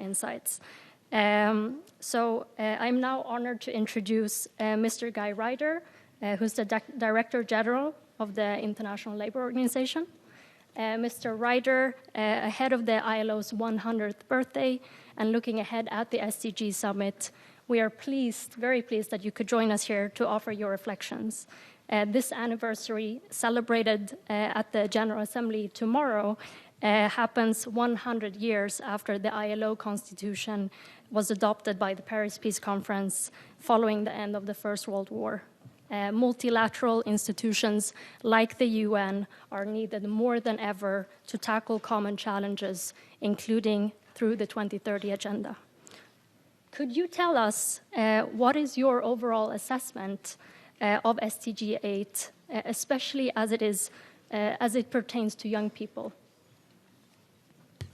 insights. I'm now honored to introduce Mr. Guy Ryder, who's the Director General of the International Labour Organization. Mr. Ryder, ahead of the ILO's 100th birthday and looking ahead at the SDG Summit, we are very pleased that you could join us here to offer your reflections. This anniversary, celebrated at the General Assembly tomorrow, happens 100 years after the ILO Constitution was adopted by the Paris Peace Conference following the end of the First World War. Multilateral institutions like the UN are needed more than ever to tackle common challenges, including through the 2030 Agenda. Could you tell us what is your overall assessment of SDG 8, especially as it pertains to young people?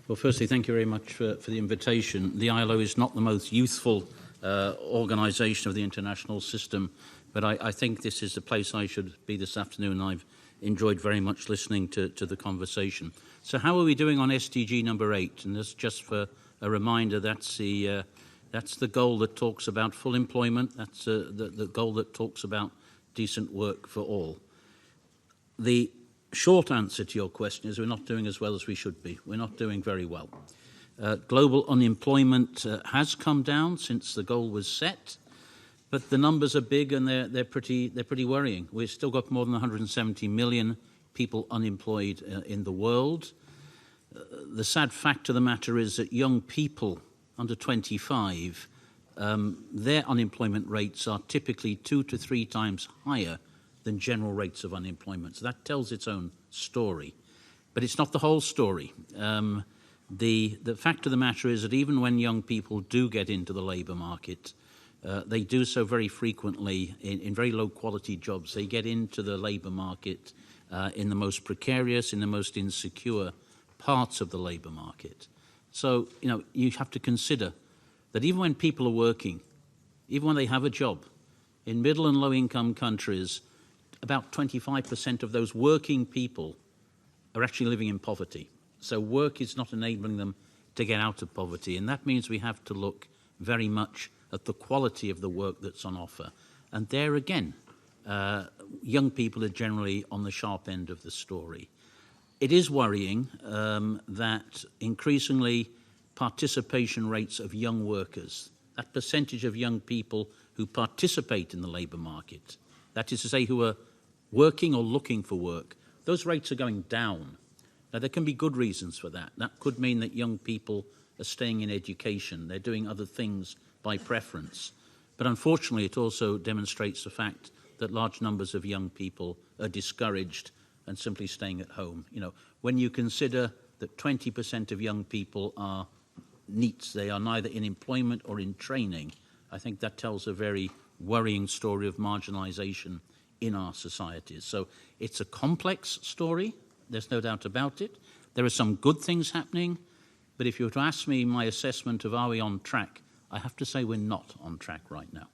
Well, firstly, thank you very much for the invitation. The ILO is not the most youthful organisation of the international system, but I think this is the place I should be this afternoon. I've enjoyed very much listening to the conversation. So how are we doing on SDG number 8? And this, just for a reminder, that's the goal that talks about full employment. That's the goal that talks about decent work for all. The short answer to your question is we're not doing as well as we should be. We're not doing very well. Global unemployment has come down since the goal was set, but the numbers are big and they're pretty worrying. We've still got more than 170 million people unemployed in the world. The sad fact of the matter is that young people under 25, their unemployment rates are typically 2 to 3 times higher than general rates of unemployment. So that tells its own story. But it's not the whole story. The fact of the matter is that even when young people do get into the labour market, they do so very frequently in very low-quality jobs. They get into the labour market in the most precarious, in the most insecure parts of the labour market. So, you have to consider that even when people are working, even when they have a job, in middle and low-income countries, about 25% of those working people are actually living in poverty. So work is not enabling them to get out of poverty. And that means we have to look very much at the quality of the work that's on offer. And there again, young people are generally on the sharp end of the story. It is worrying that increasingly participation rates of young workers, that percentage of young people who participate in the labour market, that is to say who are working or looking for work, those rates are going down. Now, there can be good reasons for that. That could mean that young people are staying in education. They're doing other things by preference. But unfortunately, it also demonstrates the fact that large numbers of young people are discouraged and simply staying at home. When you consider that 20% of young people are NEETs, they are neither in employment or in training, I think that tells a very worrying story of marginalisation in our societies. So it's a complex story, there's no doubt about it. There are some good things happening, but if you were to ask me my assessment of are we on track, I have to say we're not on track right now.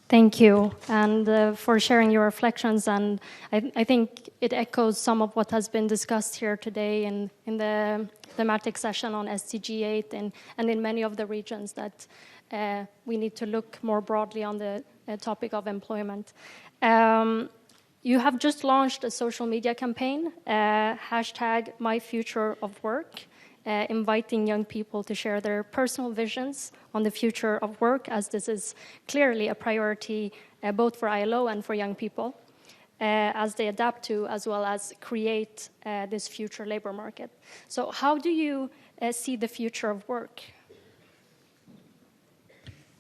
Thank you, and for sharing your reflections. And I think it echoes some of what has been discussed here today in the thematic session on SDG 8 and in many of the regions that we need to look more broadly on the topic of employment. You have just launched a social media campaign, #MyFutureOfWork, inviting young people to share their personal visions on the future of work, as this is clearly a priority both for ILO and for young people, as they adapt to as well as create this future labor market. So how do you see the future of work?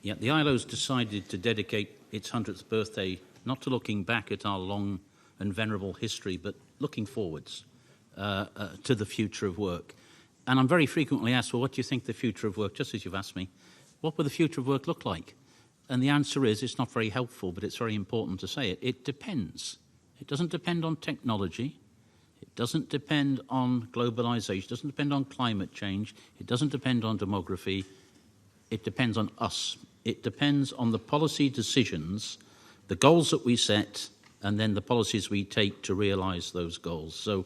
Yeah, the ILO's decided to dedicate its 100th birthday not to looking back at our long and venerable history, but looking forwards to the future of work. And I'm very frequently asked, well, what do you think the future of work, just as you've asked me, what will the future of work look like? And the answer is, it's not very helpful, but it's very important to say it. It depends. It doesn't depend on technology. It doesn't depend on globalization. It doesn't depend on climate change. It doesn't depend on demography. It depends on us. It depends on the policy decisions, the goals that we set, and then the policies we take to realize those goals. So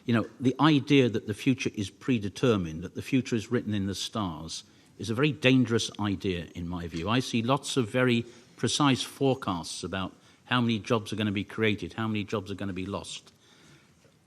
The idea that the future is predetermined, that the future is written in the stars, is a very dangerous idea in my view. I see lots of very precise forecasts about how many jobs are going to be created, how many jobs are going to be lost.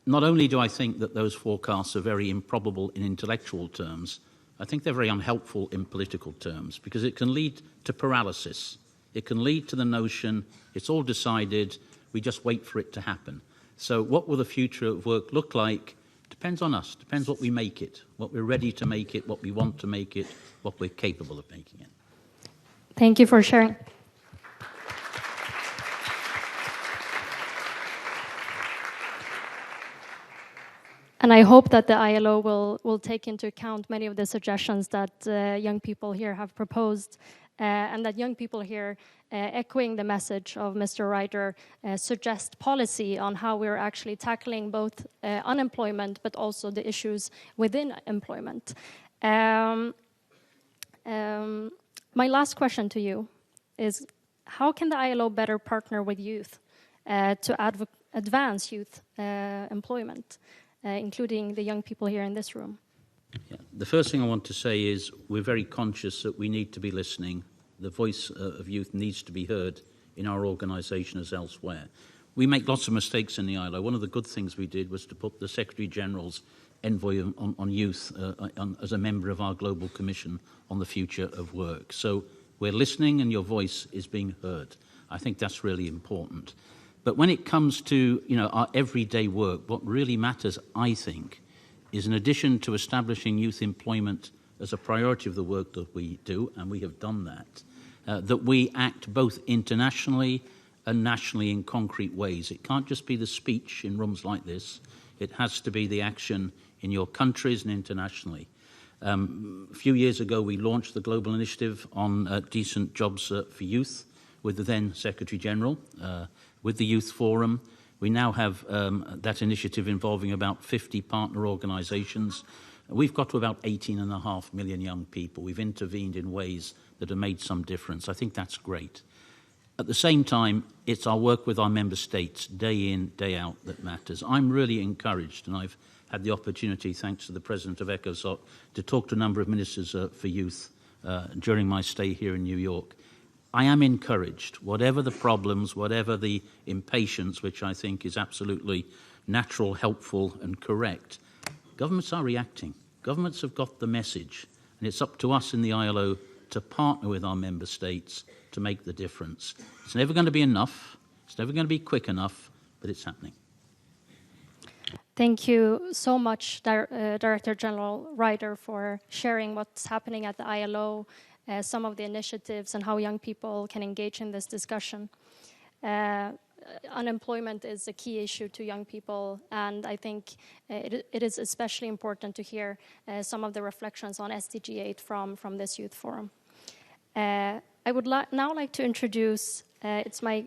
Not only do I think that those forecasts are very improbable in intellectual terms, I think they're very unhelpful in political terms, because it can lead to paralysis. It can lead to the notion it's all decided, we just wait for it to happen. So what will the future of work look like? Depends on us, depends what we make it, what we're ready to make it, what we want to make it, what we're capable of making it. Thank you for sharing. And I hope that the ILO will take into account many of the suggestions that young people here have proposed, and that young people here, echoing the message of Mr. Ryder, suggest policy on how we're actually tackling both unemployment but also the issues within employment. My last question to you is, how can the ILO better partner with youth to advance youth employment? Including the young people here in this room? Yeah. The first thing I want to say is we're very conscious that we need to be listening. The voice of youth needs to be heard in our organisation as elsewhere. We make lots of mistakes in the ILO. One of the good things we did was to put the Secretary General's envoy on youth as a member of our Global Commission on the Future of Work. So we're listening and your voice is being heard. I think that's really important. But when it comes to our everyday work, what really matters, I think, is in addition to establishing youth employment as a priority of the work that we do, and we have done that we act both internationally and nationally in concrete ways. It can't just be the speech in rooms like this. It has to be the action in your countries and internationally. A few years ago, we launched the Global Initiative on Decent Jobs for Youth with the then Secretary General, with the Youth Forum. We now have that initiative involving about 50 partner organisations. We've got to about 18.5 million young people. We've intervened in ways that have made some difference. I think that's great. At the same time, it's our work with our member states, day in, day out, that matters. I'm really encouraged, and I've had the opportunity, thanks to the President of ECOSOC, to talk to a number of ministers for youth during my stay here in New York. I am encouraged, whatever the problems, whatever the impatience, which I think is absolutely natural, helpful and correct, governments are reacting. Governments have got the message, and it's up to us in the ILO to partner with our member states to make the difference. It's never going to be enough, it's never going to be quick enough, but it's happening. Thank you so much, Director General Ryder, for sharing what's happening at the ILO, some of the initiatives and how young people can engage in this discussion. Unemployment is a key issue to young people, and I think it is especially important to hear some of the reflections on SDG 8 from this youth forum. I would now like to introduce, it's my